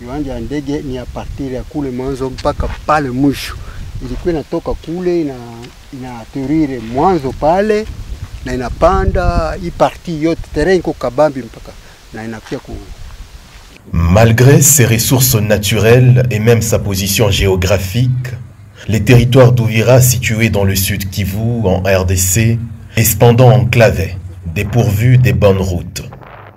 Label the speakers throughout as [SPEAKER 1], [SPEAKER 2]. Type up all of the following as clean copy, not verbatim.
[SPEAKER 1] Kiwanja ya ndege ni ya partir ya kule mwanzo mpaka pale mwisho. Ilikuwa inatoka kule inaterire mwanzo pale na inapanda hii partie yote terrain iko kabambi mpaka na inakuja ku.
[SPEAKER 2] Malgré ses ressources naturelles et même sa position géographique, les territoires d'Uvira situés dans le sud Kivu, en RDC, est cependant enclavé, dépourvu des bonnes routes.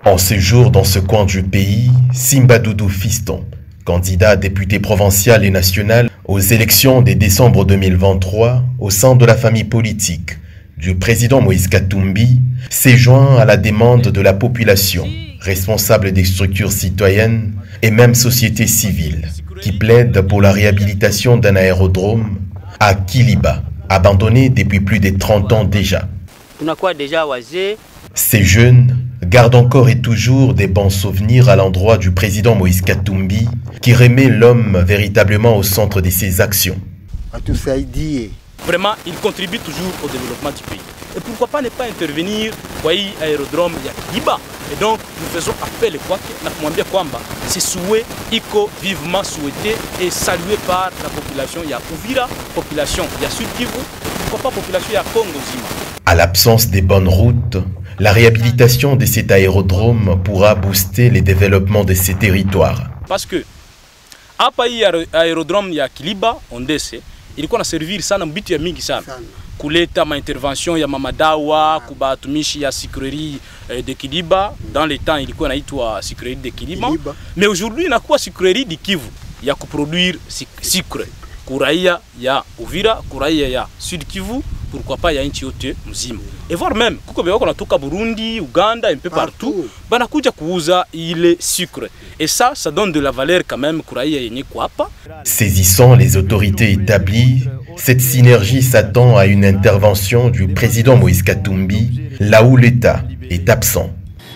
[SPEAKER 2] En séjour dans ce coin du pays, Simba Doudou Fiston, candidat député provincial et national aux élections de décembre 2023 au sein de la famille politique du président Moïse Katumbi, s'est joint à la demande de la population, responsable des structures citoyennes et même sociétés civiles, qui plaident pour la réhabilitation d'un aérodrome à Kiliba, abandonné depuis plus de 30 ans déjà. Ces jeunes gardent encore et toujours des bons souvenirs à l'endroit du président Moïse Katumbi, qui remet l'homme véritablement au centre de ses actions.
[SPEAKER 3] Vraiment, il contribue toujours au développement du pays. Et pourquoi pas ne pas intervenir pour l'aérodrome de Kiliba. Et donc, nous faisons appel à Nakumambia Kwamba. C'est souhait, vivement souhaité et salué par la population de Uvira, population de Sud Kivu, pourquoi pas population de Congo Zima.
[SPEAKER 2] À l'absence des bonnes routes, la réhabilitation de cet aérodrome pourra booster les développements de ces territoires.
[SPEAKER 3] Parce que, à l'aérodrome de Kiliba, on décide, il faut servir ça dans le but de sana. Kuleta ma intervention ya mamadawa kubatumishi ya sucrerie de Kiliba dans les temps ilikuwa inaitwa sucrerie de Kiliba, mais aujourd'hui inakuwa sucrerie de Kivu ya kuproduire sucre kuraia ya Uvira, kuraia ya Sud Kivu, pourquoi pas ya nchi yote mzima. Et voire même kuko beko natoka Burundi, Uganda, un peu partout, banakuja kuuza ile sucre. Et ça donne de la valeur quand même kuraia yenye kwapa.
[SPEAKER 2] Saisissant les autorités établies, cette synergie s'attend à une intervention du président Moïse Katumbi, là où l'État est absent.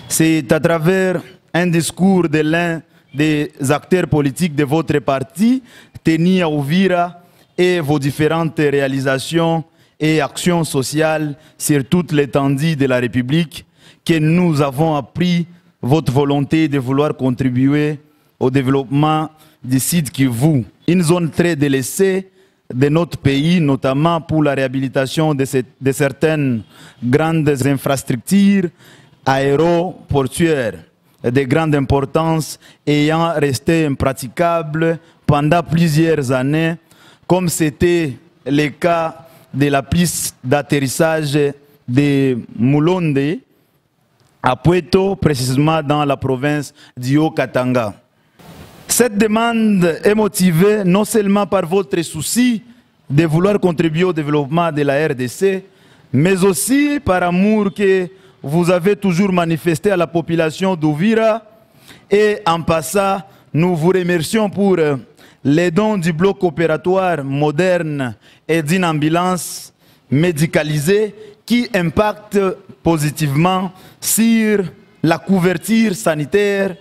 [SPEAKER 4] C'est à travers un discours de l'un des acteurs politiques de votre parti, tenu à Uvira, et vos différentes réalisations et actions sociales sur toute l'étendue de la République, que nous avons appris votre volonté de vouloir contribuer au développement du site Kivu, une zone très délaissée de notre pays, notamment pour la réhabilitation de certaines grandes infrastructures aéroportuaires de grande importance ayant resté impraticables pendant plusieurs années, comme c'était le cas de la piste d'atterrissage de Mulonde à Puerto, précisément dans la province du Haut-Katanga. Cette demande est motivée non seulement par votre souci de vouloir contribuer au développement de la RDC, mais aussi par amour que vous avez toujours manifesté à la population d'Uvira. Et en passant, nous vous remercions pour les dons du bloc opératoire moderne et d'une ambulance médicalisée qui impacte positivement sur la couverture sanitaire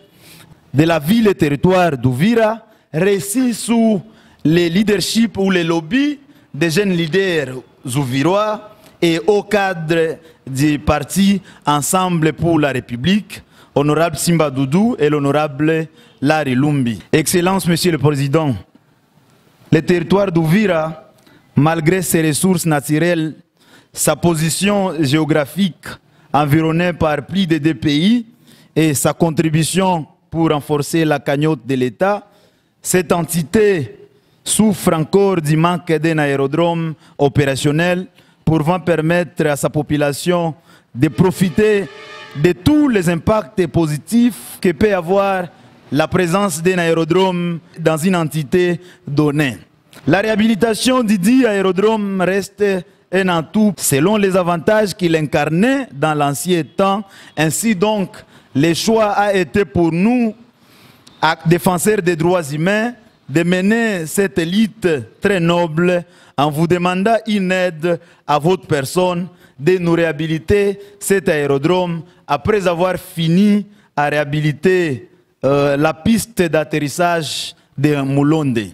[SPEAKER 4] de la ville et territoire d'Uvira, réussi sous le leadership ou le lobby des jeunes leaders ouvirois et au cadre du parti Ensemble pour la République, honorable Simba Doudou et l'honorable Larry Lumbi. Excellence, Monsieur le Président, le territoire d'Uvira, malgré ses ressources naturelles, sa position géographique environnée par plus de 2 pays et sa contribution pour renforcer la cagnotte de l'État, cette entité souffre encore du manque d'un aérodrome opérationnel pouvant permettre à sa population de profiter de tous les impacts positifs que peut avoir la présence d'un aérodrome dans une entité donnée. La réhabilitation du dit aérodrome reste un atout selon les avantages qu'il incarnait dans l'ancien temps. Ainsi donc, le choix a été pour nous, défenseurs des droits humains, de mener cette élite très noble en vous demandant une aide à votre personne de nous réhabiliter cet aérodrome après avoir fini à réhabiliter la piste d'atterrissage de Mulonde.